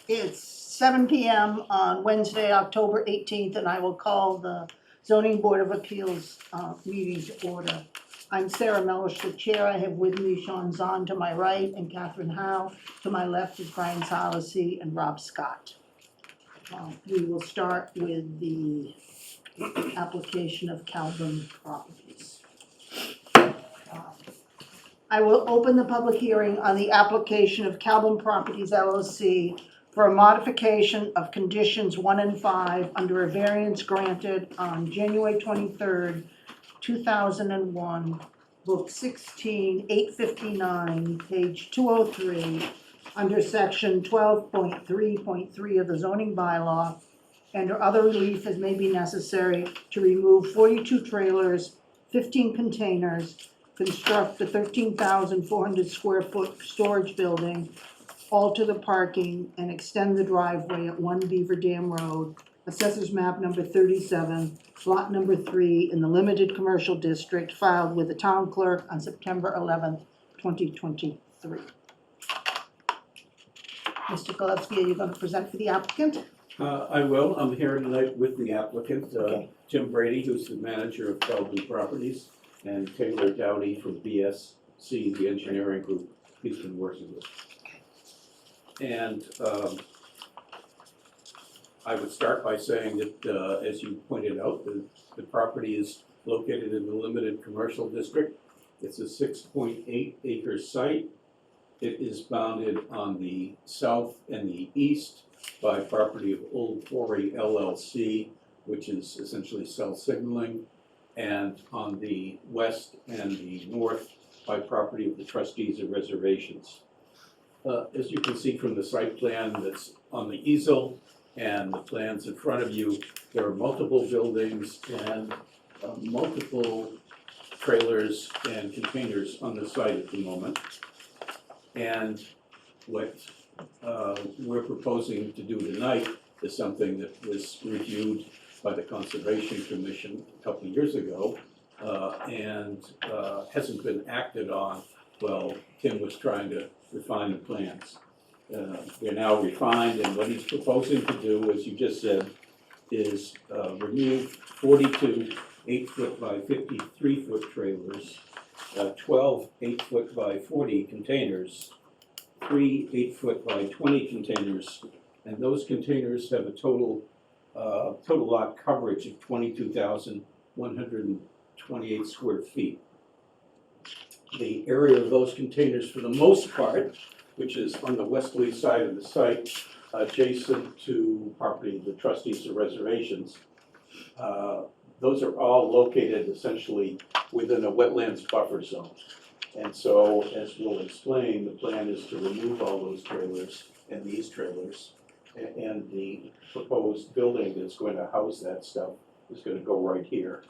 It's 7 PM on Wednesday, October 18th, and I will call the Zoning Board of Appeals meeting to order. I'm Sarah Melish, the chair. I have with me Sean Zahn to my right and Catherine Howe. To my left is Brian Solacey and Rob Scott. We will start with the application of Calvin Properties. I will open the public hearing on the application of Calvin Properties LLC for a modification of conditions 1 and 5 under a variance granted on January 23rd, 2001, book 16, 859, page 203, under section 12.3.3 of the zoning bylaw, and or other relief as may be necessary to remove 42 trailers, 15 containers, construct a 13,400 square foot storage building, alter the parking, and extend the driveway at 1 Beaver Dam Road, Assessors Map number 37, lot number 3, in the limited commercial district, filed with the town clerk on September 11th, 2023. Mr. Gillespie, are you going to present for the applicant? I will. I'm here tonight with the applicant, Okay. Jim Brady, who's the manager of Calvin Properties, and Taylor Dowdy from BSC, the engineering group he's been working with. And I would start by saying that, as you pointed out, the property is located in the limited commercial district. It's a 6.8 acre site. It is bounded on the south and the east by property of Old Quarry LLC, which is essentially cell signaling, and on the west and the north by property of the trustees of reservations. As you can see from the site plan that's on the easel and the plans in front of you, there are multiple buildings and multiple trailers and containers on the site at the moment. And what we're proposing to do tonight is something that was reviewed by the Conservation Commission a couple of years ago and hasn't been acted on while Tim was trying to refine the plans. They're now refined, and what he's proposing to do, as you just said, is remove 42 8-foot by 53-foot trailers, 12 8-foot by 40 containers, 3 8-foot by 20 containers, and those containers have a total lot coverage of 22,128 square feet. The area of those containers, for the most part, which is on the westerly side of the site, adjacent to property of the trustees of reservations, those are all located essentially within a wetlands buffer zone. And so, as we'll explain, the plan is to remove all those trailers and these trailers, and the proposed building that's going to house that stuff is going to go right here.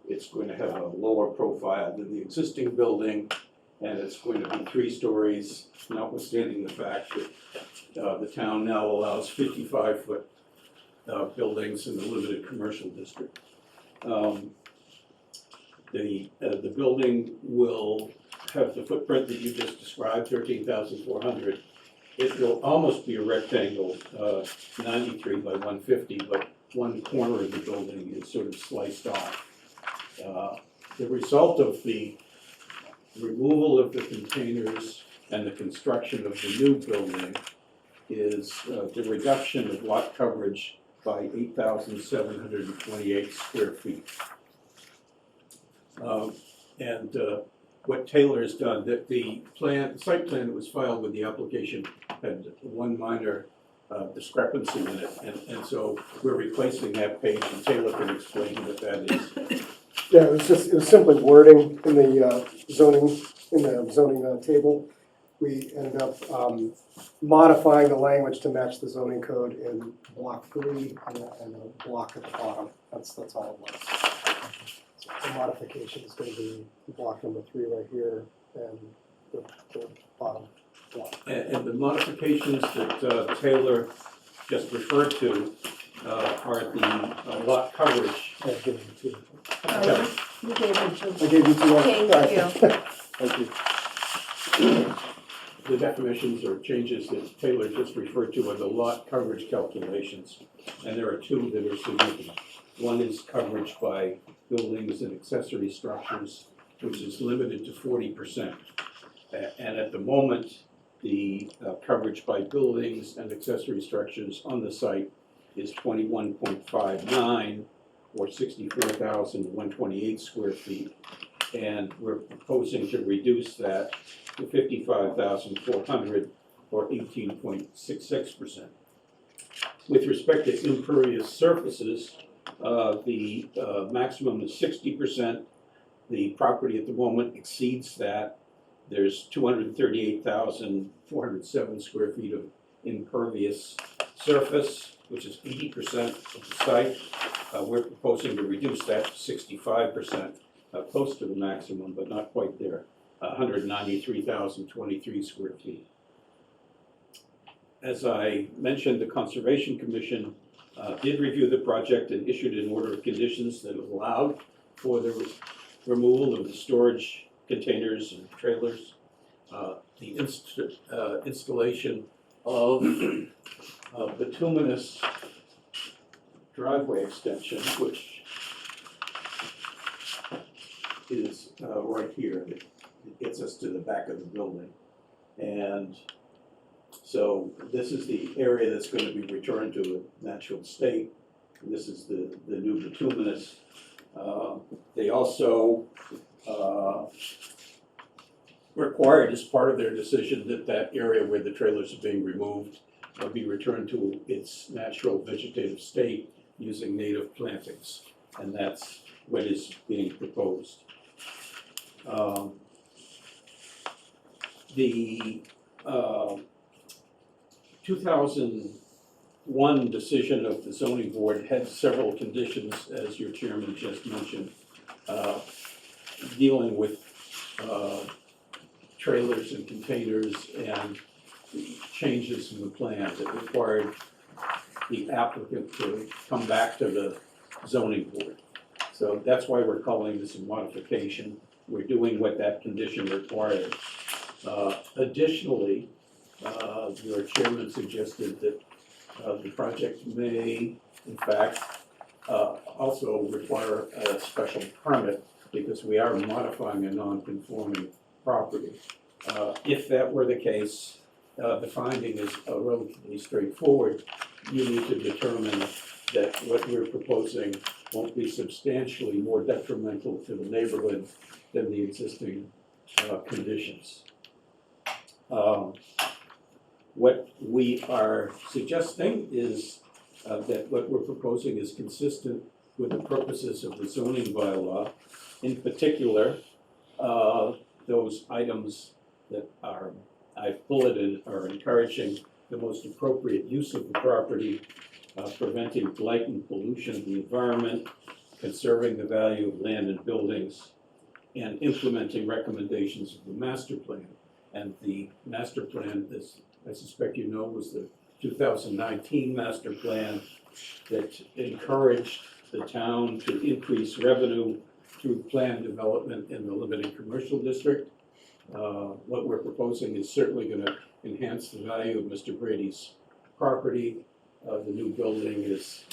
It's going to have a lower profile than the existing building, and it's going to be 3 stories, notwithstanding the fact that the town now allows 55-foot buildings in the limited commercial district. The building will have the footprint that you just described, 13,400. It will almost be a rectangle, 93 by 150, but one corner of the building is sort of sliced off. The result of the removal of the containers and the construction of the new building is the reduction of lot coverage by 8,728 square feet. What Taylor has done, that the site plan that was filed with the application had one minor discrepancy in it, and so we're replacing that page, and Taylor can explain what that is. Yeah, it was simply wording in the zoning table. We ended up modifying the language to match the zoning code in block 3 and a block at the bottom. That's all it was. So the modification is going to be block number 3 right here and the bottom block. And the modifications that Taylor just referred to are the lot coverage. I've given you 2. You gave it to. I gave you 2. Thank you. Thank you. the definitions or changes that Taylor just referred to are the lot coverage calculations. And there are two that are significant. One is coverage by buildings and accessory structures, which is limited to 40%. And at the moment, the coverage by buildings and accessory structures on the site is 21.59 or 64,128 square feet. And we're proposing to reduce that to 55,400 or 18.66%. With respect to impervious surfaces, the maximum is 60%. The property at the moment exceeds that. There's 238,407 square feet of impervious surface, which is 80% of the site. We're proposing to reduce that to 65%, close to the maximum, but not quite there, 193,023 square feet. As I mentioned, the Conservation Commission did review the project and issued an order of conditions that allowed for the removal of the storage containers and trailers, the installation of bituminous driveway extension, which is right here. It gets us to the back of the building. And so this is the area that's going to be returned to a natural state. And this is the new bituminous. They also required as part of their decision that that area where the trailers are being removed be returned to its natural vegetative state using native plantings. And that's what is being proposed. The 2001 decision of the zoning board had several conditions, as your chairman just mentioned, dealing with trailers and containers and changes in the plans that required the applicant to come back to the zoning board. So that's why we're calling this a modification. We're doing what that condition required. Additionally, your chairman suggested that the project may, in fact, also require a special permit because we are modifying a non-conforming property. If that were the case, the finding is relatively straightforward. You need to determine that what we're proposing won't be substantially more detrimental to the neighborhood than the existing conditions. What we are suggesting is that what we're proposing is consistent with the purposes of the zoning bylaw. In particular, those items that I've bulleted are encouraging the most appropriate use of the property, preventing blight and pollution of the environment, conserving the value of land and buildings, and implementing recommendations of the master plan. And the master plan, as I suspect you know, was the 2019 master plan that encouraged the town to increase revenue through planned development in the limited commercial district. What we're proposing is certainly going to enhance the value of Mr. Brady's property. The new building is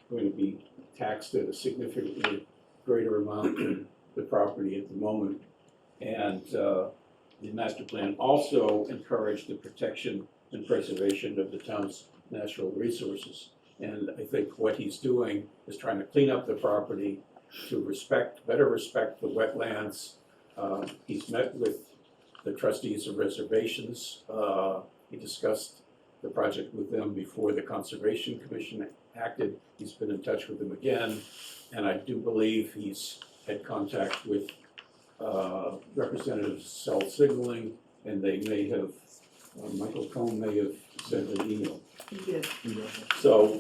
going to be taxed at a significantly greater amount than the property at the moment. And the master plan also encouraged the protection and preservation of the town's natural resources. And I think what he's doing is trying to clean up the property to better respect the wetlands. He's met with the trustees of reservations. He discussed the project with them before the Conservation Commission acted. He's been in touch with them again. And I do believe he's had contact with Representative Cell Signaling, and they may have, Michael Cohn may have sent an email. He did. So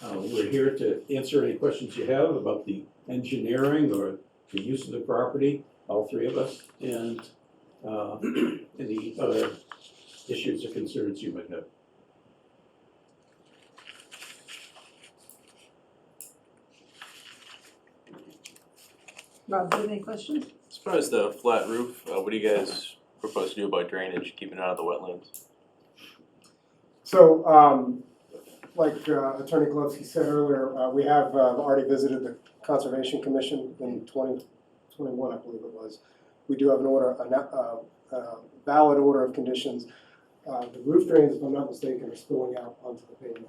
we're here to answer any questions you have about the engineering or the use of the property, all three of us, and any other issues or concerns you might have. Rob, do you have any questions? As far as the flat roof, what are you guys propose to do about drainage, keeping it out of the wetlands? So, like Attorney Glovsky said earlier, we have already visited the Conservation Commission in 2021, I believe it was. We do have an order, a valid order of conditions. The roof drains, if I'm not mistaken, are spilling out onto the pavement.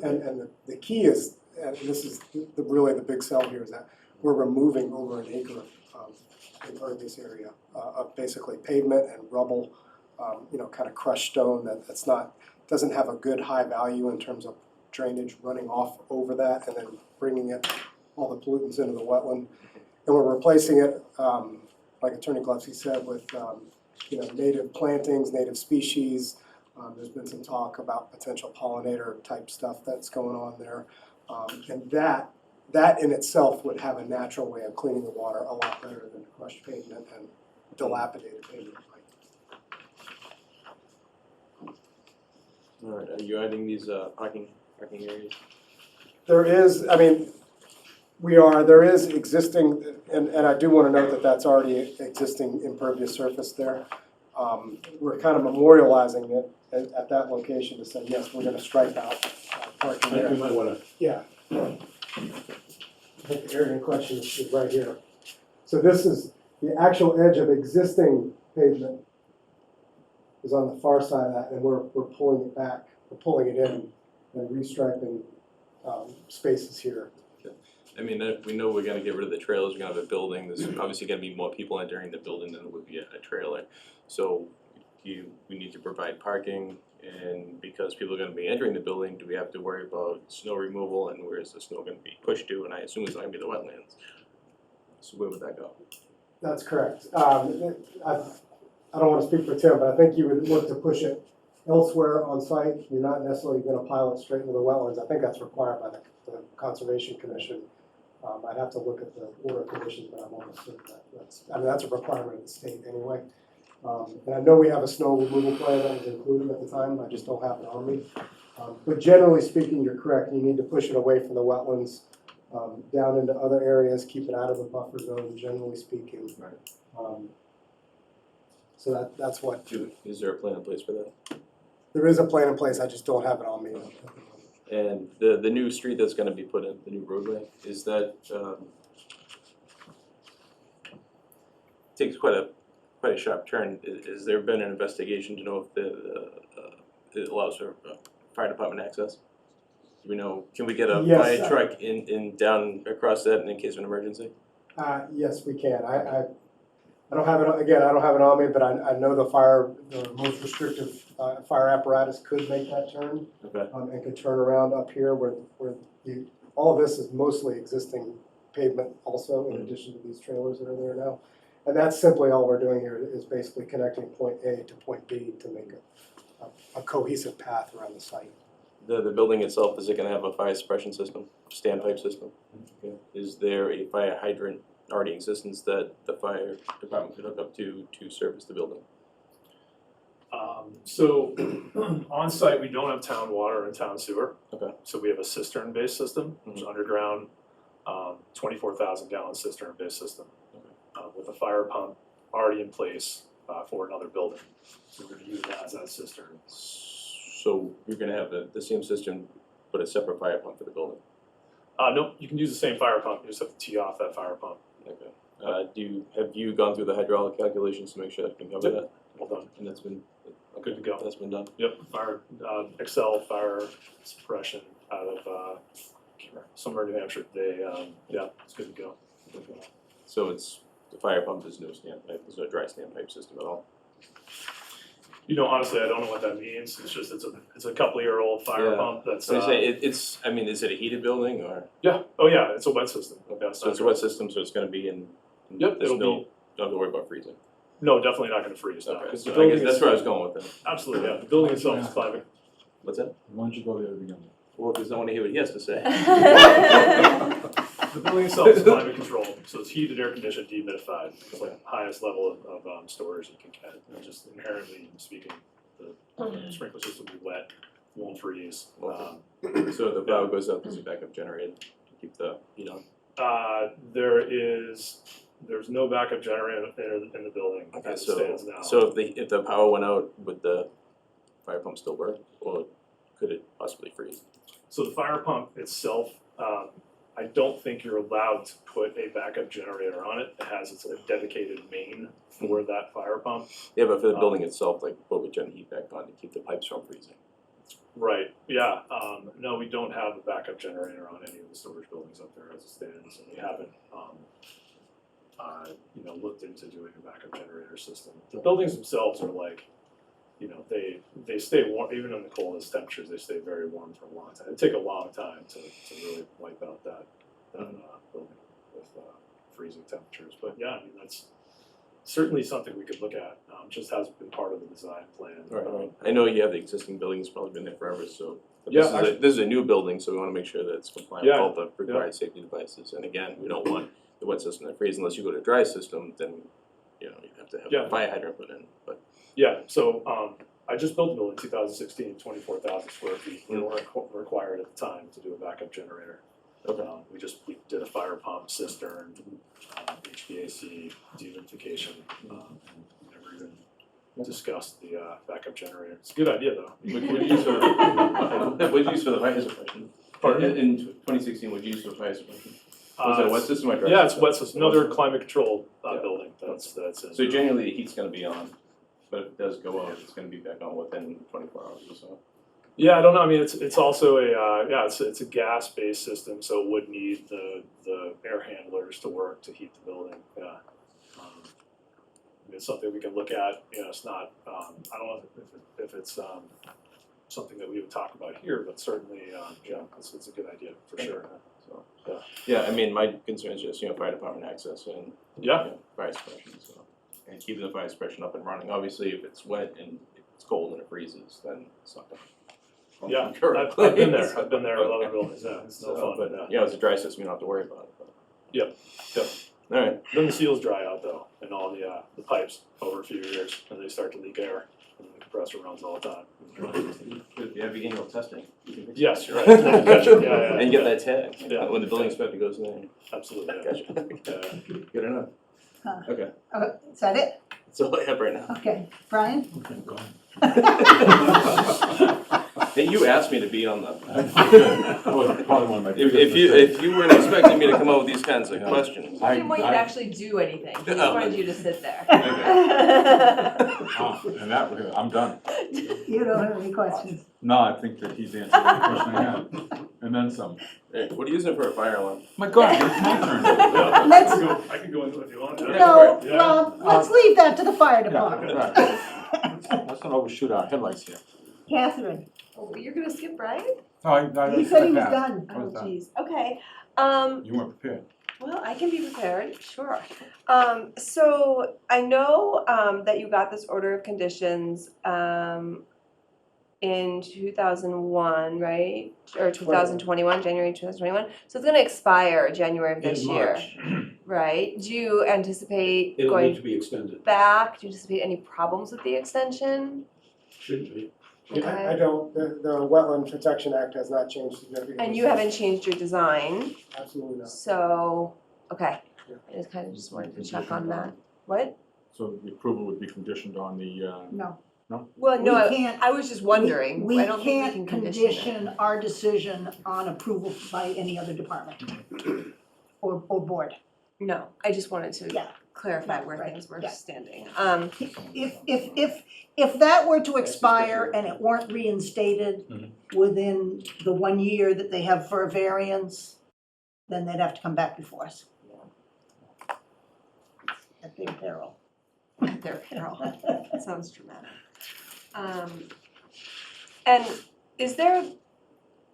And the key is, and this is really the big sell here, is that we're removing over an acre of impervious area of basically pavement and rubble, kind of crushed stone that's not, doesn't have a good high value in terms of drainage running off over that and then bringing it, all the pollutants into the wetland. And we're replacing it, like Attorney Glovsky said, with native plantings, native species. There's been some talk about potential pollinator type stuff that's going on there. And that in itself would have a natural way of cleaning the water a lot better than crushed pavement and dilapidated pavement. All right, are you adding these parking areas? There is, there is existing, and I do want to note that that's already existing impervious surface there. We're kind of memorializing it at that location to say, yes, we're going to stripe out parking I think we there. might wanna, Yeah. I think the area in question is right here. So this is the actual edge of existing pavement is on the far side of that, and we're pulling it back, we're pulling it in and restriping spaces here. I mean, we know we're gonna get rid of the trailers, we're gonna have a building, there's obviously gonna be more people entering the building than there would be a trailer. So we need to provide parking, and because people are gonna be entering the building, do we have to worry about snow removal, and where is the snow gonna be pushed to? And I assume it's not gonna be the wetlands. So where would that go? That's correct. I don't want to speak for Tim, but I think you would look to push it elsewhere on site. You're not necessarily going to pile it straight into the wetlands. I think that's required by the Conservation Commission. I'd have to look at the order of conditions, but I'm almost certain that's a requirement of the state anyway. And I know we have a snow removal plan that was included at the time. I just don't have it on me. But generally speaking, you're correct. You need to push it away from the wetlands, down into other areas, keep it out of the buffer zone, generally speaking. Right. So that's what, Is there a plan in place for that? there is a plan in place, I just don't have it on me. And the new street that's gonna be put in, the new roadway, is that, takes quite a sharp turn. Is there been an investigation to know if it allows for fire department access? Do we know, can we get a Yes, fire truck in down across that in case of an emergency? Yes, we can. I don't have it, again, I don't have it on me, but I know the most restrictive fire apparatus could make that turn. Okay. And could turn around up here where all of this is mostly existing pavement also, in addition to these trailers that are there now. And that's simply all we're doing here is basically connecting point A to point B to make a cohesive path around the site. The building itself, is it gonna have a fire suppression system, standpipe system? Okay. Is there a fire hydrant already in existence that the fire department could hook up to service the building? So on site, we don't have town water and town sewer. Okay. So we have a cistern-based system, which is underground, 24,000 gallon cistern-based system. With a fire pump already in place for another building. So we're gonna use that as that cistern. So you're gonna have the same system, but a separate fire pump for the building? No, you can use the same fire pump, you just have to tee off that fire pump. Okay. Have you gone through the hydraulic calculations to make sure that can cover that? Well done. And that's been, Good to go. that's been done? Yep, fire, Excel fire suppression out of, somewhere in New Hampshire. Yeah, it's good to go. Okay. So the fire pump is no standpipe, there's no dry standpipe system at all? Honestly, I don't know what that means. It's just, it's a couple-year-old fire Yeah. pump that's, So you say is it a heated building or? yeah, oh yeah, it's a wet system. Okay, so it's a wet system, so it's gonna be in Yep, it'll snow. be, Don't have to worry about freezing. no, definitely not gonna freeze, no. Okay, 'Cause so the I building guess that's is- where I was going with it. Absolutely, yeah, the building itself is climate, What's that? Why don't you go there at the beginning? Well, because I wanna hear what he has to say. the building itself is climate controlled, so it's heated, air conditioned, dehumidified. It's like the highest level of storage you can get. And just inherently speaking, the sprinkler system will be wet, won't freeze. So if the power goes out, there's a backup generator to keep the heat on. There is there's no backup generator in the building Okay, as it stands now. so if the power went out, would the fire pump still work, or could it possibly freeze? So the fire pump itself, I don't think you're allowed to put a backup generator on it. It has its dedicated main for that fire pump. Yeah, but for the building itself, like, what would turn the heat back on to keep the pipes from freezing? Right, yeah, no, we don't have a backup generator on any of the storage buildings up there as it stands, and we haven't, looked into doing a backup generator system. The buildings themselves are like, they stay warm, even in the coldest temperatures, they stay very warm for a long time. It'd take a long time to really wipe out that building with freezing temperatures, but yeah, I mean, that's certainly something we could look at, just hasn't been part of the design plan. Right. I know you have the existing building, it's probably been there forever, so. But Yeah, this is a new building, so we wanna make sure that it's compliant with Yeah, all the required safety devices. And again, we don't want the wet system to freeze unless you go to a dry system, then, you'd have to have Yeah. a fire hydrant put in, but. Yeah, so I just built the building in 2016, 24,000 square feet. We weren't required at the time to do a backup generator. Okay. We did a fire pump, cistern, HVAC, dehumidification, and never even discussed the backup generator. It's a good idea though. What you use for, what'd you use for the fire suppression? Pardon? In 2016, what'd you use for the fire suppression? Was it a wet system or dry? Yeah, it's system? wet system, another climate controlled Yeah. building that's in. So generally, the heat's gonna be on, but if it does go out, it's gonna be back on within 24 hours or so. Yeah, I don't know, I mean, it's also it's a gas-based system, so it would need the air handlers to work to heat the building, yeah. It's something we can look at, it's not, I don't know if it's something that we would talk about here, but certainly, yeah, it's a good idea, for sure. So, Yeah. yeah, I mean, my concern is just, fire department access and, Yeah, fire suppression, so. And keeping the fire suppression up and running. Obviously, if it's wet and it's cold and it freezes, then it's not gonna. yeah, occur. I've been there, with other buildings, yeah, it's no So, fun, but, yeah. it's a dry system, you don't have to worry about it, but. Yep, yep. All right, Then the seals dry out though, and all the pipes over a few years, and they start to leak air, and the compressor runs all the time. if you have your annual testing. you can fix it. Yes, you're right, gotcha, yeah, And get that tag, Yeah. when the building inspector goes in. absolutely, yeah. Gotcha. Yeah. Good enough. Huh. Okay, Is that it? that's all I have right now. Okay, Brian? Hey, you asked me to be on the, Probably one of my if you weren't expecting me to come up with these kinds of questions. I- He didn't want you to I- actually do anything, he just Oh. wanted you to sit there. And that, I'm done. You don't have any questions? No, I think that he's answered the question I had, and then some. Hey, what are you using for a fire alarm? My God, it's my turn. Yeah, Let's- I can go into it if you want. Yeah. No, Yeah. Rob, let's leave that to the fire Yeah, department. right. Let's not overshoot our headlights here. Catherine, Oh, you're gonna skip Brian? No, he said he was I done. I was Oh, done. geez, okay, You weren't prepared. well, I can be prepared, sure. So I know, that you got this order of conditions, in 2001, right? Or 2021, January 2021, so it's gonna expire January of this In year, March, right? Do you anticipate it'll need going to be extended, back? Do you anticipate any problems with the extension? shouldn't be. I don't, the Wetland Protection Act has not changed significantly. And you haven't changed your design, Absolutely not. so, okay, Yeah. I just kind of just wanted to check on that. What? So the approval would be conditioned on the, No, Well, we no, can't, I was just wondering, we I don't think we can't can condition it. condition our decision on approval by any other department or board. No, I just wanted to Yeah. clarify where Right, things were yeah. standing. If that were to expire and it weren't reinstated within the 1 year that they have for a variance, then they'd have to come back before us. At their peril. Their peril, sounds dramatic. And is there,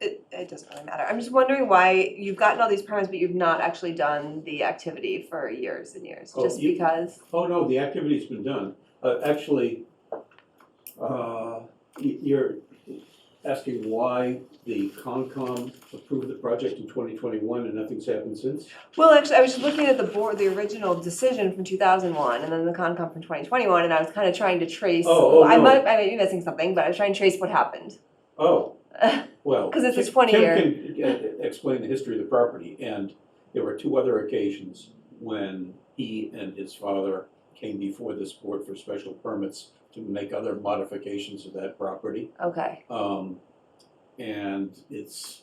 it doesn't really matter, I'm just wondering why you've gotten all these permits, but you've not actually done the activity for years and years, Oh, just you- because? Oh, no, the activity's been done. Actually, you're asking why the Concom approved the project in 2021 and nothing's happened since? Well, actually, I was just looking at the original decision from 2001, and then the Concom from 2021, and I was kind of trying to trace. Oh, I no. might be missing something, but I was trying to trace what happened. Oh, well. 'Cause it's a Tim- 20-year. Tim can explain the history of the property, and there were two other occasions when he and his father came before this board for special permits to make other modifications of that property. Okay, And it's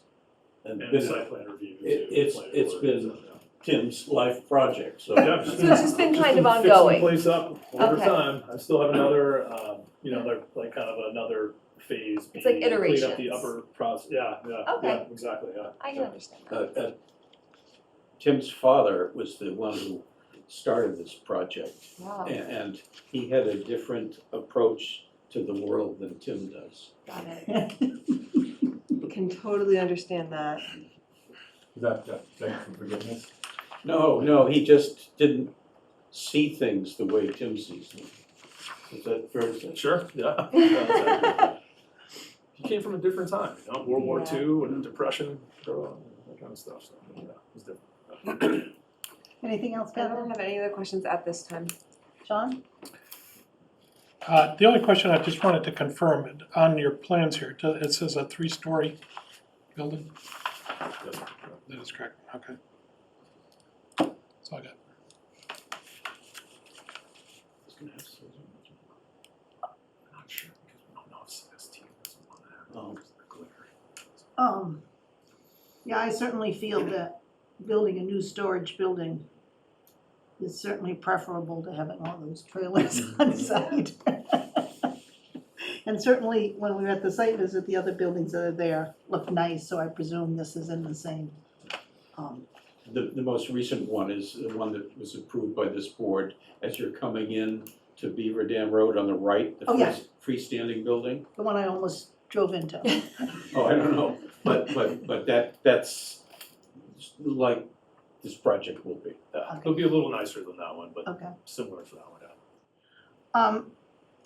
And been, site plan review. it's been Tim's life project, so. Yeah, So it's just been kind of been ongoing. Fixing the place up over Okay. time. I still have another, they're like kind of another phase. It's like B, Clean up the iterations. upper process, yeah, Okay. exactly, yeah. I can understand that. Tim's father was the one who started this project, Wow, and he had a different approach to the world than Tim does. got it. Can totally understand that. Is that begging for forgiveness? No, he just didn't see things the way Tim sees them. Is that fair to say? Sure, yeah. Yeah, he came from a different time, World War Yeah. II and Depression, that kind of stuff, so, yeah, it was different. Anything else, I don't Kevin? have any other questions at this time. John? The only question I just wanted to confirm, on your plans here, it says a 3-story building? That is correct, okay. That's all I got. I'm not sure, because we don't know if CST doesn't want to have the glitter. Yeah, I certainly feel that building a new storage building is certainly preferable to having all those trailers on site. And certainly, when we were at the site visit, the other buildings that are there look nice, so I presume this is in the same. The most recent one is the one that was approved by this board as you're coming in to Beaver Dam Road on the right, the Oh, yeah. freestanding building. The one I almost drove into. Oh, I don't know, but that's like this project will be. Yeah, it'll be a little nicer than that one, but Okay. similar to that one, yeah.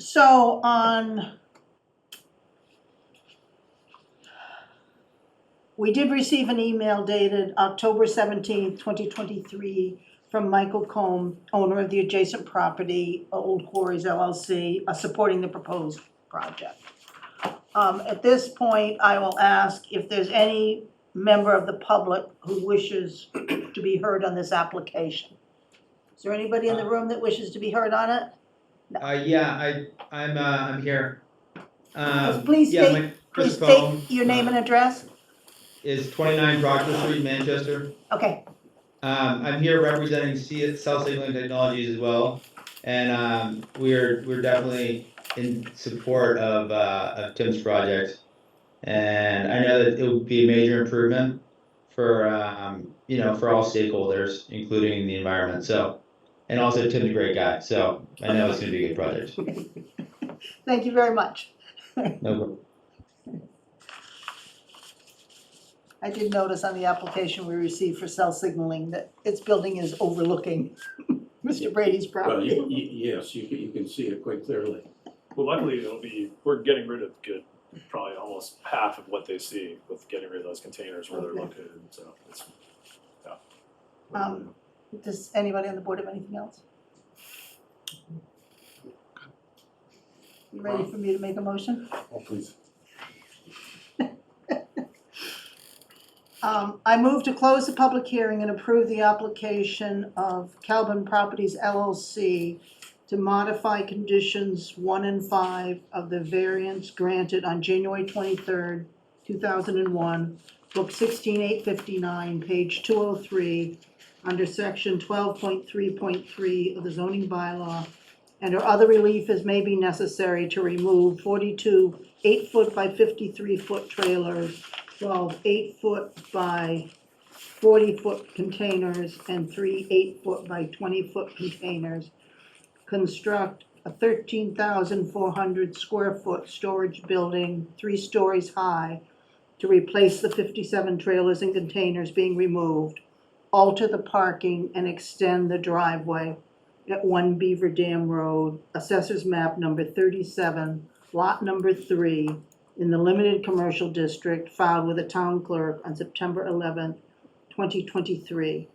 So on, we did receive an email dated October 17th, 2023 from Michael Combe, owner of the adjacent property, Old Quarries LLC, supporting the proposed project. At this point, I will ask if there's any member of the public who wishes to be heard on this application. Is there anybody in the room that wishes to be heard on it? Yeah, I'm here. Please yeah, state- my Chris Please Combe, state your name and address. is 29 Proctor Street, Manchester. Okay, I'm here representing Cell Signaling Technologies as well, and we're definitely in support of Tim's project, and I know that it would be a major improvement for for all stakeholders, including the environment. So, and also Tim's a great guy, so I know it's going to be a good project. thank you very much. No problem. I did notice on the application we received for cell signaling that its building is overlooking Mr. Brady's Well, property. yes, you can see it quite clearly. Well, luckily, we're getting rid of probably almost half of what they see with getting rid of those containers where they're Okay. located, so it's, yeah. Does anybody on the board have anything else? You ready for me to make a motion? Oh, please. I move to close the public hearing and approve the application of Calvin Properties LLC to modify conditions 1 and 5 of the variance granted on January 23rd, 2001, book 16859, page 203, under section 12.3.3 of the zoning bylaw, and or other relief as may be necessary to remove 42 8-foot by 53-foot trailers, 12 8-foot by 40-foot containers, and 3 8-foot by 20-foot containers. Construct a 13,400 square foot storage building, 3 stories high, to replace the 57 trailers and containers being removed, alter the parking and extend the driveway at 1 Beaver Dam Road, Assessors Map number 37, Lot number 3, in the limited commercial district, filed with the town clerk on September 11th, 2023.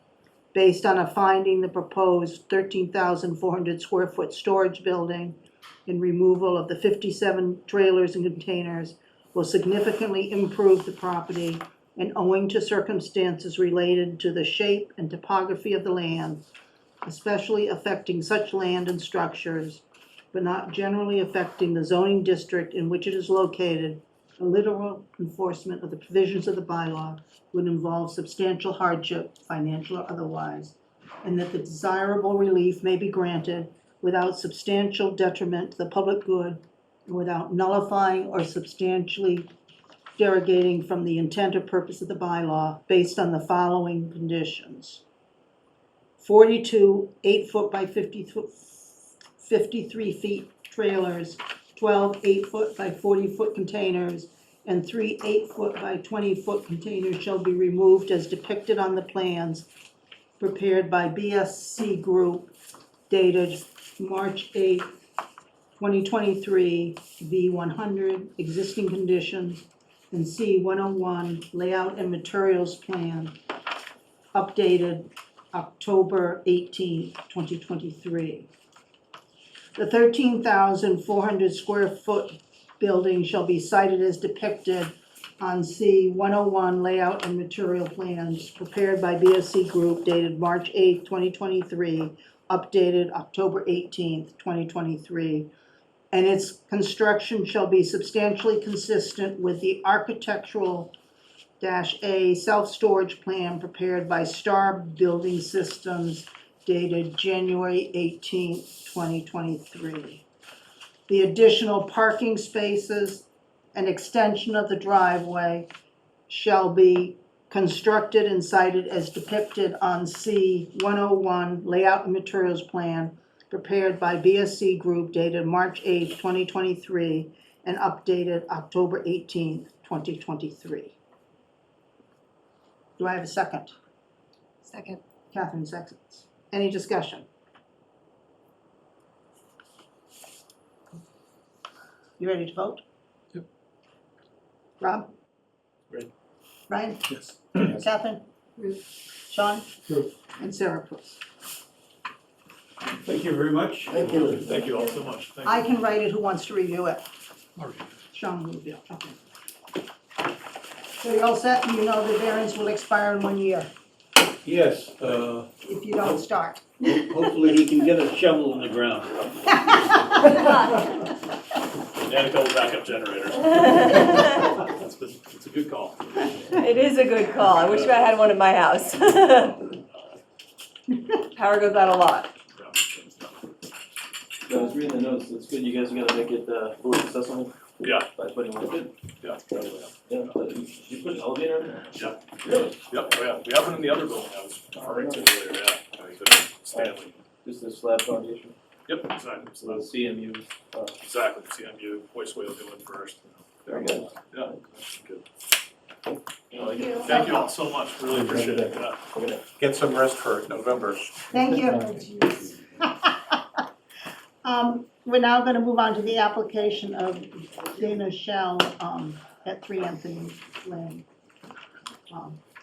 Based on a finding, the proposed 13,400 square foot storage building and removal of the 57 trailers and containers will significantly improve the property, and owing to circumstances related to the shape and topography of the land, especially affecting such land and structures, but not generally affecting the zoning district in which it is located, the literal enforcement of the provisions of the bylaw would involve substantial hardship, financial or otherwise, and that the desirable relief may be granted without substantial detriment to the public good and without nullifying or substantially derogating from the intent or purpose of the bylaw based on the following conditions. 42 8-foot by 53 feet trailers, 12 8-foot by 40-foot containers, and 3 8-foot by 20-foot containers shall be removed as depicted on the plans prepared by BSC Group dated March 8, 2023, V100, existing conditions, and C101, layout and materials plan, updated October 18, 2023. The 13,400 square foot building shall be cited as depicted on C101 layout and material plans prepared by BSC Group dated March 8, 2023, updated October 18, 2023. And its construction shall be substantially consistent with the architectural -A self-storage plan prepared by Star Building Systems dated January 18, 2023. The additional parking spaces and extension of the driveway shall be constructed and cited as depicted on C101 layout and materials plan prepared by BSC Group dated March 8, 2023, and updated October 18, 2023. Do I have a second? Second. Catherine seconds. Any discussion? You ready to vote? Yep. Rob? Ready. Ryan? Yes. Catherine? Sean? Approve. And Sarah approves. Thank you very much. Thank you. Thank you all so much. Thank you. I can write it, who wants to review it? All right. Sean will review, okay. So you're all set, and you know the variance will expire in 1 year, Yes, if you don't start. hopefully he can get a shovel in the ground. And a couple backup generators. It's a good call. It is a good call. I wish I had one at my house. Power goes out a lot. I was reading the notes, it's good, you guys are gonna make it, fully accessible? Yeah. By putting one in? Yeah. Yeah, you put an elevator in there? Yeah. Really? Yep, oh yeah, we have it in the other building I was referring to earlier, yeah. I was at Stanley. Just a slab foundation? Yep, exactly. So the CMU, Exactly, CMU, voice wheel doing first. very good. Yeah, good. Thank you. Thank you all so much, really appreciate it, yeah. Get some rest for November. Thank you. We're now gonna move on to the application of Dana Shell, at 3 Anthony Lane.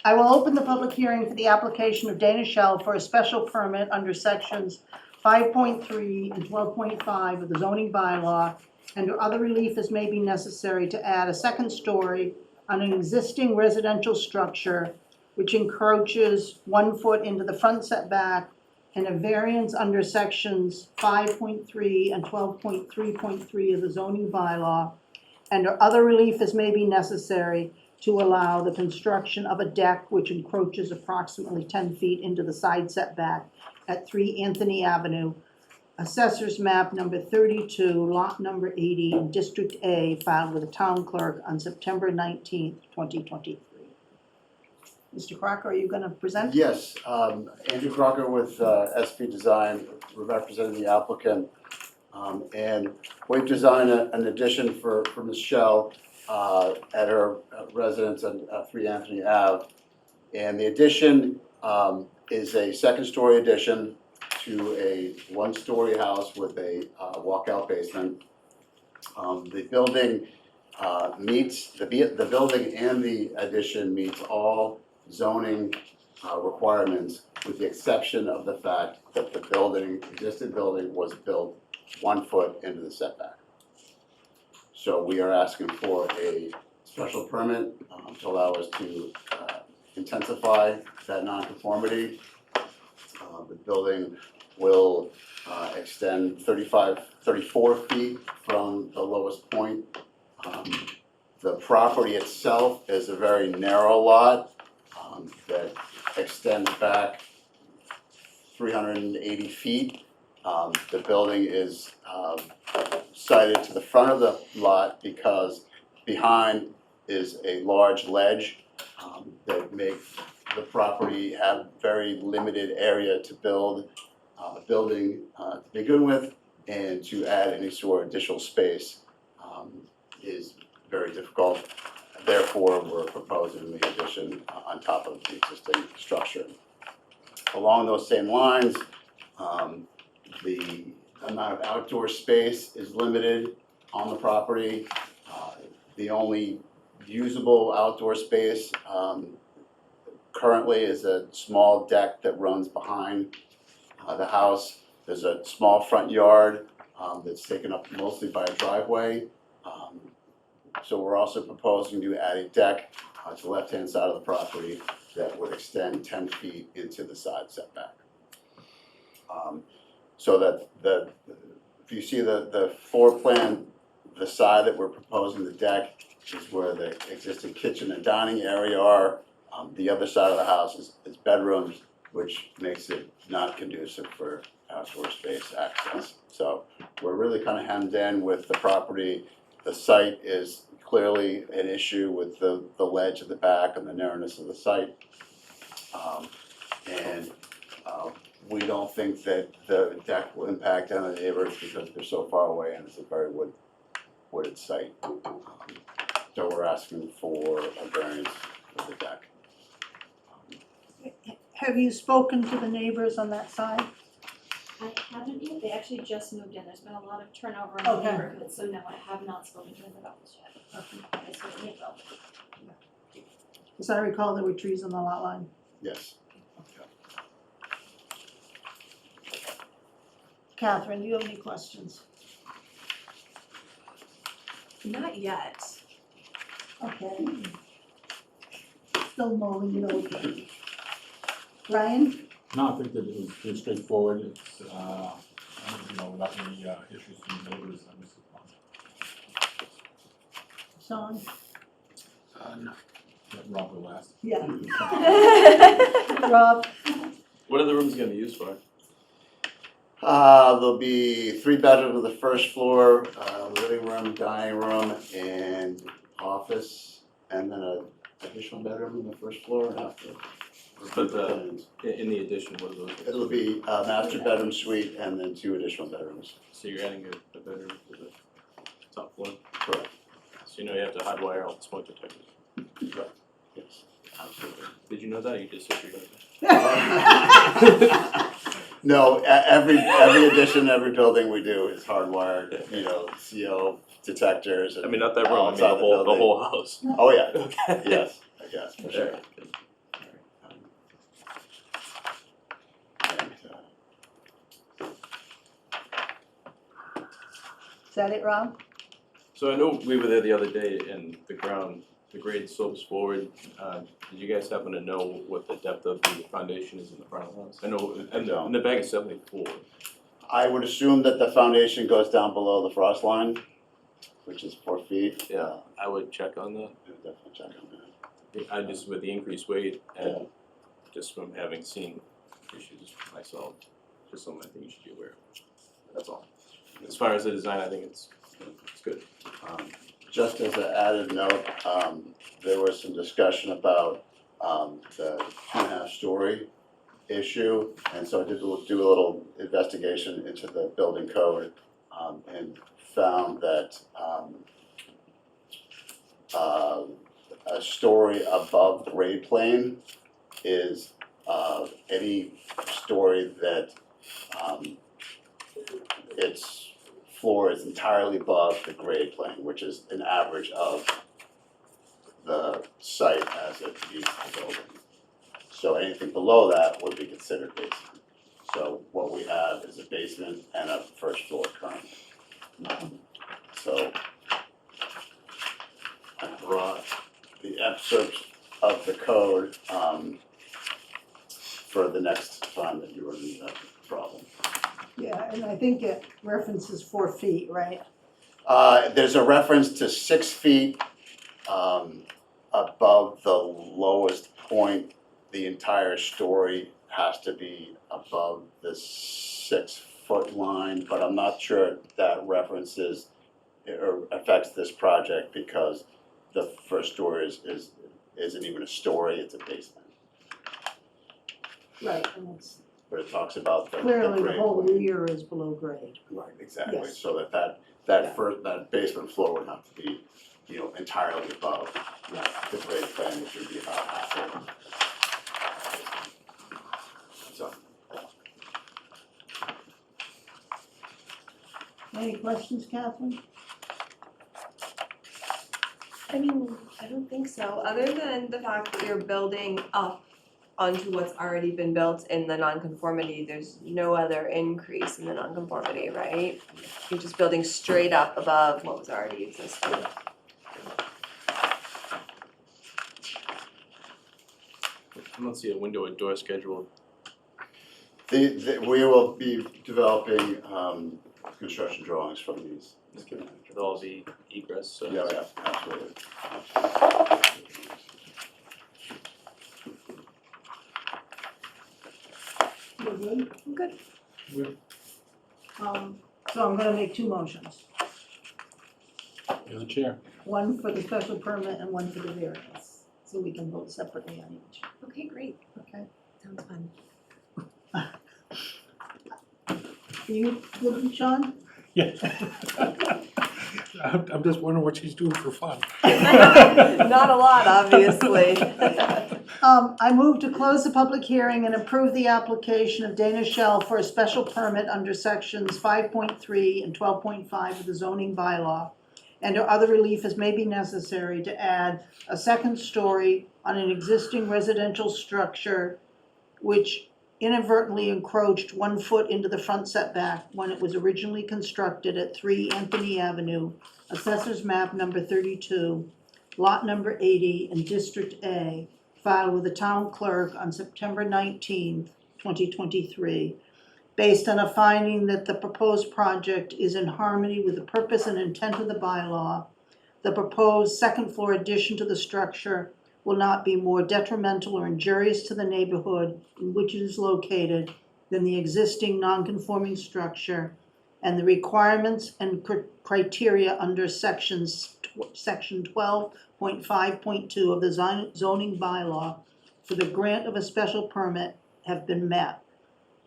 I will open the public hearing for the application of Dana Shell for a special permit under sections 5.3 and 12.5 of the zoning bylaw, and other relief as may be necessary to add a second story on an existing residential structure which encroaches 1 foot into the front setback, and a variance under sections 5.3 and 12.3.3 of the zoning bylaw, and other relief as may be necessary to allow the construction of a deck which encroaches approximately 10 feet into the side setback at 3 Anthony Avenue, Assessor's Map number 32, lot number 80, in District A, filed with the town clerk on September 19th, 2023. Mr. Crocker, are you gonna present? Yes, Andrew Crocker with SP Design, representing the applicant. And we've designed an addition for Ms. Shell at her residence on 3 Anthony Ave. And the addition is a second-story addition to a one-story house with a walkout basement. The building meets, the building and the addition meets all zoning requirements, with the exception of the fact that the existing building was built 1 foot into the setback. So we are asking for a special permit to allow us to intensify that nonconformity. The building will extend 34 feet from the lowest point. The property itself is a very narrow lot that extends back 380 feet. The building is sited to the front of the lot because behind is a large ledge that makes the property have very limited area to build a building to begin with, and to add any sort of additional space is very difficult. Therefore, we're proposing the addition on top of the existing structure. Along those same lines, the amount of outdoor space is limited on the property. The only usable outdoor space currently is a small deck that runs behind the house. There's a small front yard that's taken up mostly by a driveway. So we're also proposing to add a deck to the left-hand side of the property that would extend 10 feet into the side setback. So that if you see the floor plan, the side that we're proposing the deck is where the existing kitchen and dining area are. The other side of the house is bedrooms, which makes it not conducive for outdoor space access. So we're really kind of hemmed in with the property. The site is clearly an issue with the ledge at the back and the narrowness of the site. We don't think that the deck will impact on the neighbors because they're so far away and it's a very wooded site. So we're asking for a variance for the deck. Have you spoken to the neighbors on that side? I haven't yet, they actually just moved in, there's been a lot of turnover in the Okay. neighborhood, so no, I have not spoken to them about this yet. I certainly will. As I recall, there were trees on the lot line. Yes. Catherine, do you have any questions? Not yet. Okay. Still mulling it over. Ryan? No, I think that it was pretty straightforward, it's, without any issues from the neighbors, and this is fine. Sean? No. Let Rob go last. Yeah. Rob? What are the rooms gonna be used for? There'll be 3 bedrooms on the first floor, living room, dining room, and office, and then an additional bedroom on the first floor after. But in the addition, what are those? It'll be a master bedroom suite and then 2 additional bedrooms. So you're adding a bedroom to the top floor? Correct. So you have to hardwire all the smoke detectors? Correct. Yes, absolutely. Did you know that, or you just said you know that? No, every addition, every building we do is hardwired, CO detectors. I mean, not that room, I mean outside the building. whole house. Oh, yeah, Okay. yes, for sure. Alright, good. Is that it, Rob? So I know we were there the other day and the grade slopes forward. Did you guys happen to know what the depth of the foundation is in the front of the house? I know in the bag is 74. I would assume that the foundation goes down below the frost line, which is 4 feet. Yeah, I would check on that. Definitely check on that. I just, with the increased weight and just from having seen issues myself, just something I think you should be aware of. That's all. As far as the design, I think it's good. Just as an added note, there was some discussion about the 2.5-story issue, and so I did do a little investigation into the building code and found that a story above grade plane is any story that its floor is entirely above the grade plane, which is an average of the site as it meets the building. So anything below that would be considered basement. So what we have is a basement and a first floor currently. So I brought the excerpts of the code for the next time that you run into that problem. Yeah, and I think it references 4 feet, right? There's a reference to 6 feet above the lowest point. The entire story has to be above the 6-foot line, but I'm not sure that references or affects this project because the first story isn't even a story, it's a basement. Right, and it's But it talks about the clearly the grade. whole rear is below grade. Right, exactly, Yes. so that Yeah. that basement floor would have to be, entirely above Right. the grade plan, which would be about half of it. So, Any questions, Catherine? I mean, I don't think so, other than the fact that you're building up onto what's already been built in the nonconformity, there's no other increase in the nonconformity, right? You're just building straight up above what was already existing. I don't see a window or door schedule. we will be developing, construction drawings from these. There'll all be egress, so. Yeah, absolutely. We're good? I'm good. So I'm gonna make 2 motions. You're the chair. One for the special permit and one for the variance, so we can vote separately on each, Okay, great, okay? sounds fun. Are you good, Sean? Yeah. I'm just wondering what she's doing for fun. Not a lot, obviously. I move to close the public hearing and approve the application of Dana Shell for a special permit under sections 5.3 and 12.5 of the zoning bylaw, and or other relief as may be necessary to add a second story on an existing residential structure which inadvertently encroached 1 foot into the front setback when it was originally constructed at 3 Anthony Avenue, Assessors Map number 32, Lot number 80 in District A, filed with the town clerk on September 19th, 2023, based on a finding that the proposed project is in harmony with the purpose and intent of the bylaw. The proposed second floor addition to the structure will not be more detrimental or injurious to the neighborhood in which it is located than the existing non-conforming structure, and the requirements and criteria under section 12.5.2 of the zoning bylaw for the grant of a special permit have been met,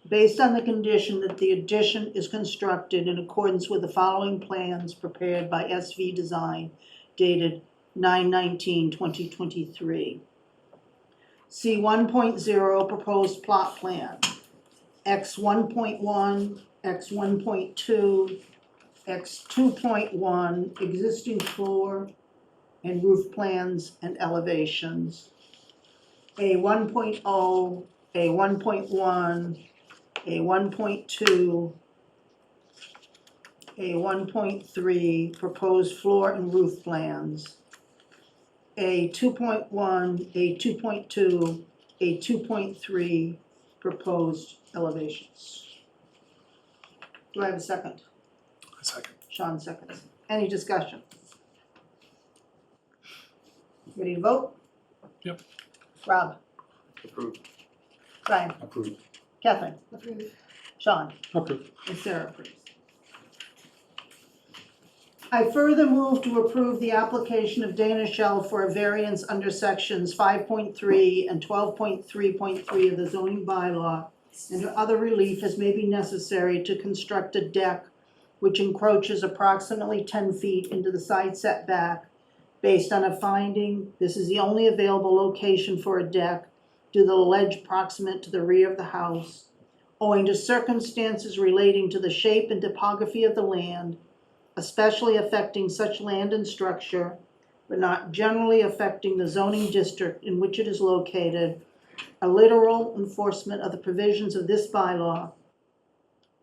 based on the condition that the addition is constructed in accordance with the following plans prepared by SV Design dated 9/19/2023. C 1.0 proposed plot plan, X 1.1, X 1.2, X 2.1 existing floor and roof plans and elevations, A 1.0, A 1.1, A 1.2, A 1.3 proposed floor and roof plans, A 2.1, A 2.2, A 2.3 proposed elevations. Do I have a second? A second. Sean seconds. Any discussion? Ready to vote? Yep. Rob? Approved. Brian? Approved. Catherine? Sean? Okay. And Sarah approves. I further move to approve the application of Dana Shell for a variance under sections 5.3 and 12.3.3 of the zoning bylaw and other relief as may be necessary to construct a deck which encroaches approximately 10 feet into the side setback based on a finding this is the only available location for a deck due to the ledge proximate to the rear of the house, owing to circumstances relating to the shape and topography of the land, especially affecting such land and structure, but not generally affecting the zoning district in which it is located, a literal enforcement of the provisions of this bylaw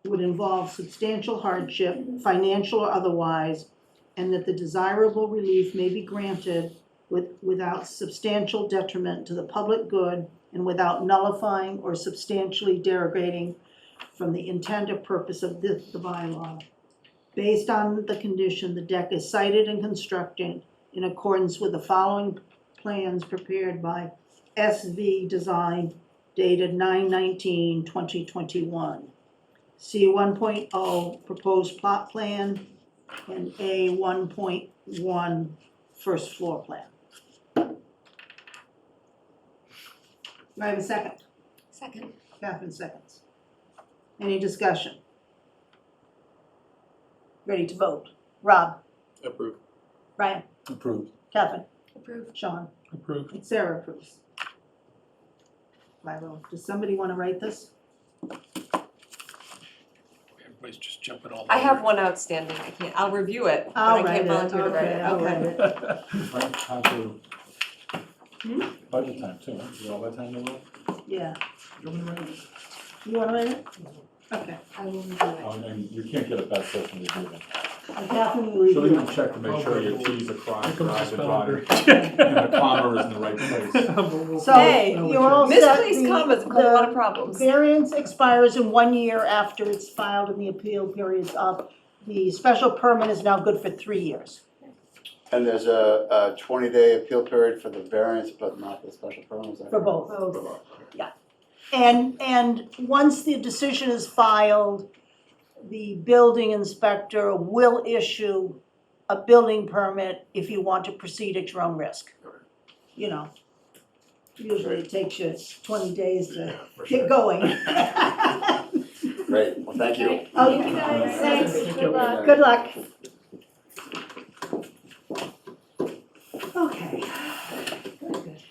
would involve substantial hardship, financial or otherwise, and that the desirable relief may be granted without substantial detriment to the public good and without nullifying or substantially derogating from the intent or purpose of the bylaw. Based on the condition, the deck is sited and constructed in accordance with the following plans prepared by SV Design dated 9/19/2021. C 1.0 proposed plot plan and A 1.1 first floor plan. Do I have a second? Second. Catherine seconds. Any discussion? Ready to vote? Rob? Approved. Brian? Approved. Catherine? Approved. Sean? Approved. And Sarah approves. Milo, does somebody want to write this? Everybody's just jumping all over. I have one outstanding, I'll review it, but I'll I write can't it, volunteer to write okay, it, I'll okay. write it. Right, time to, budget time too, huh? You all that time to work? Yeah, You want me to write it? you want to write it? Okay. I will review it. Oh, and you can't get a best person to do that. And Catherine will She'll review even it. check to make sure your T's are crossed, Here comes your the I's are spelling dotted, bee. and the comma is in the right place. So Hey, you're all set. Misplaced commas cause a lot of problems. The variance expires in 1 year after it's filed and the appeal period's up. The special permit is now good for 3 years. And there's a 20-day appeal period for the variance, but not the special permit, is that For correct? both. For both. And once the decision is filed, the building inspector will issue a building permit if you want to proceed at your own risk. You know, usually it takes you 20 days to Yeah, for get sure. going. Great, well, thank you. Okay, Thank you guys. thanks. Thank Good you. luck. Good luck. Okay. Very good.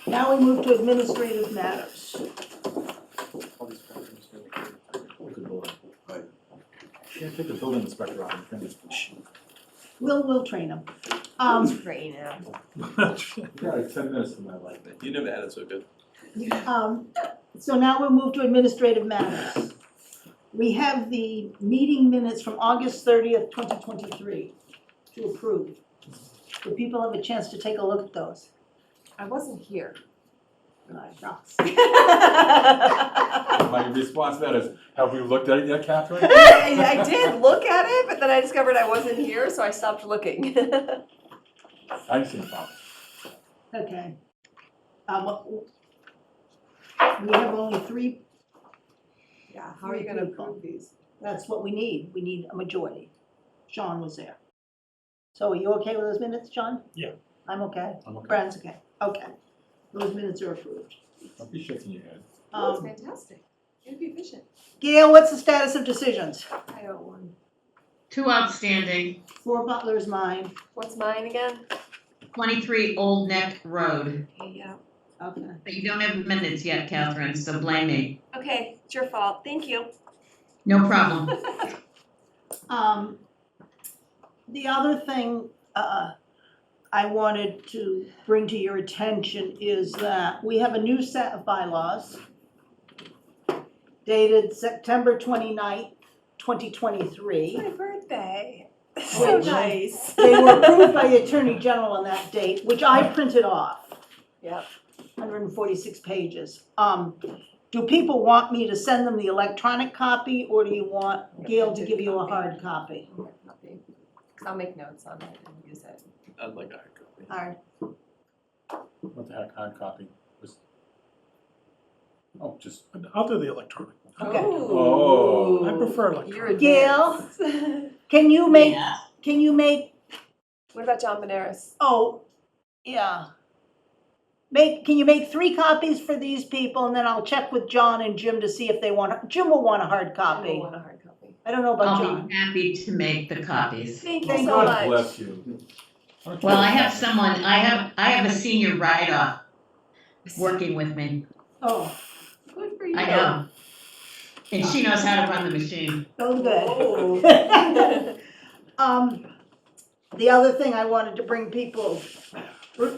Now we move to administrative matters. Good lord. Can't take the building inspector out and finish. We'll train them. Train him. Yeah, like 10 minutes from my life. You never had it so good. So now we'll move to administrative matters. We have the meeting minutes from August 30th, 2023 to approve. Do people have a chance to take a look at those? I wasn't here. Rocks. My response to that is, have we looked at it yet, Catherine? I did look at it, but then I discovered I wasn't here, so I stopped looking. I didn't see a problem. Okay. We have only 3, Yeah, how are you gonna approve these? that's what we need. We need a majority. Sean was there. So are you okay with those minutes, Sean? Yeah. I'm okay. I'm okay. Brian's okay. Okay. Those minutes are approved. Don't be shaking your head. Oh, it's fantastic. You'd be efficient. Gail, what's the status of decisions? I owe one. 2 outstanding, 4 Butler's mine. What's mine again? 23 Old Neck Road. Okay, yeah. Okay. But you don't have minutes yet, Catherine, so blame me. Okay, it's your fault. Thank you. No problem. The other thing I wanted to bring to your attention is that we have a new set of bylaws dated September 29th, 2023. My birthday. So Which- nice. They were approved by the Attorney General on that date, which I printed off. Yep. 146 pages. Do people want me to send them the electronic copy, or do you want Gail to give you a hard copy? Copy. 'Cause I'll make notes on it and use it. I'd like a hard copy. Hard. What the heck, hard copy? Oh, just, I'll do the electronic. Okay. Oh. I prefer You're electronic. Gail? advanced. Can you make, Yeah. can you make, What about John Benares? oh, yeah. Can you make 3 copies for these people, and then I'll check with John and Jim to see if they want, Jim will want a hard I copy. don't want a hard copy. I don't know about I'll John. be happy to make the copies. Thank you Thank so God much. bless you. Well, I have someone, I have a senior write-off working with me. Oh, Good for you. I know. And she knows how to run the machine. oh, Oh. good. The other thing I wanted to bring people,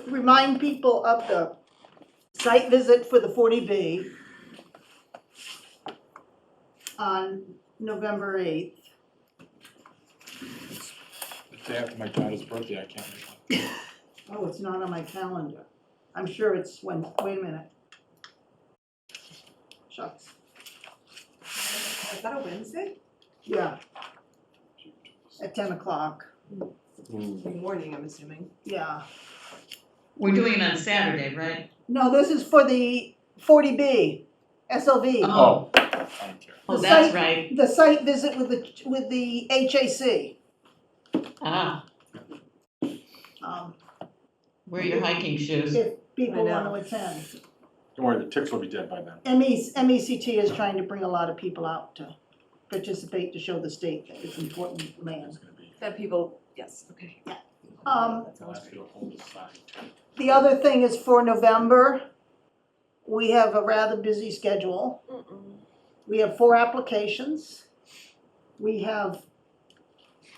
remind people of the site visit for the 40B on November 8th. The day after my daughter's birthday, I can't make it. Oh, it's not on my calendar. I'm sure it's when, wait a minute. Shucks. Is that a Wednesday? Yeah. At 10 o'clock, Morning, I'm assuming. yeah. We're doing it on Saturday, right? No, this is for the 40B, SLV. Oh. Oh, that's site- right. The site visit with the HAC. Ah, wear your hiking shoes. If people I want know. to attend. Don't worry, the ticks will be dead by then. MECT is trying to bring a lot of people out to participate, to show the state that it's important land. It's gonna be, That people, yes, okay. Um, I'll ask you to hold the sign too. The other thing is for November, we have a rather busy schedule. We have 4 applications. We have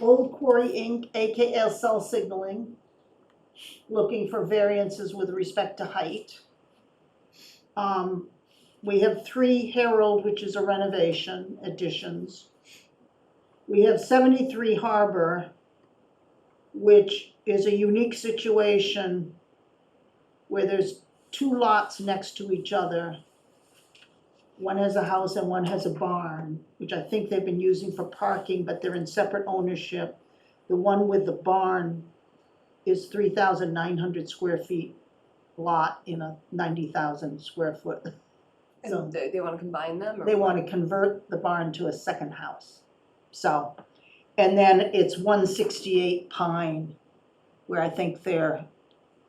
Old Quarry Inc., AKL Cell Signaling, looking for variances with respect to height. We have 3 Herald, which is a renovation, additions. We have 73 Harbor, which is a unique situation where there's 2 lots next to each other. One has a house and one has a barn, which I think they've been using for parking, but they're in separate ownership. The one with the barn is 3,900 square feet lot in a 90,000 square foot. So And they wanna combine them or? they want to convert the barn to a second house. So, and then it's 168 Pine, where I think they're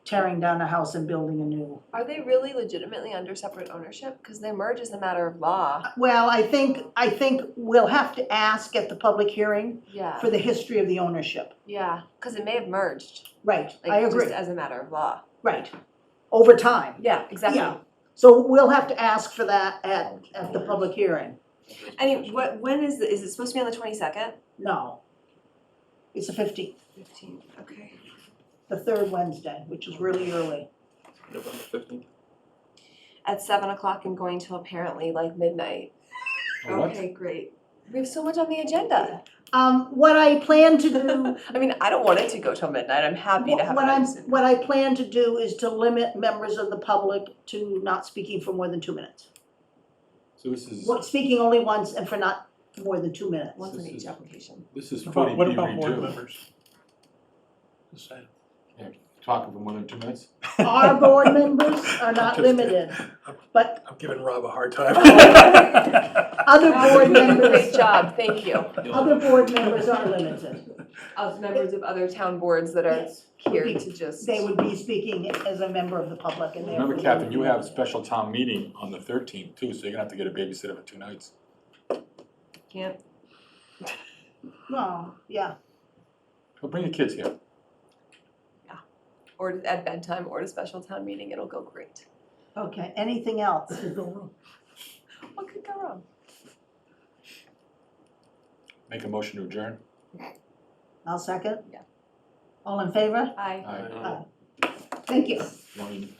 tearing down a house and building a new. Are they really legitimately under separate ownership? Cause they merge as a matter of law. Well, I think we'll have to ask at the public hearing Yeah, for the history of the ownership. yeah, cause it may have merged, Right, like I agree, just as a matter of law. right, over time. Yeah, exactly. Yeah. So we'll have to ask for that at the public hearing. And when is is it supposed to be on the 22nd? No. It's the 15th, 15th, okay. the 3rd Wednesday, which is really early. November 15th. At 7 o'clock and going till apparently like midnight. What? Okay, great. We have so much on the agenda. What I plan to do I mean, I don't want it to go till midnight. I'm happy to have it. What I plan to do is to limit members of the public to not speaking for more than 2 minutes. So this is, Speaking only once and for not more than 2 minutes. Once on This each is- application. this is What 40B about board redo. members? Just saying. Talking for more than 2 minutes? Our board members are not Just limited, but I'm giving Rob a hard time. other board members, Great job, thank you. other board members are limited. Of members of other town boards that are Yes, here to just. they would be speaking as a member of the public and therefore. Remember, Captain, you have a special town meeting on the 13th too, so you're gonna have to get a babysitter for 2 nights. Can't. Oh, yeah. Well, bring your kids here. Or at bedtime or at a special town meeting, it'll go great. Okay, anything else? What could go wrong? Make a motion to adjourn. I'll second. Yeah. All in favor? Aye. Aye. Thank you. Want me-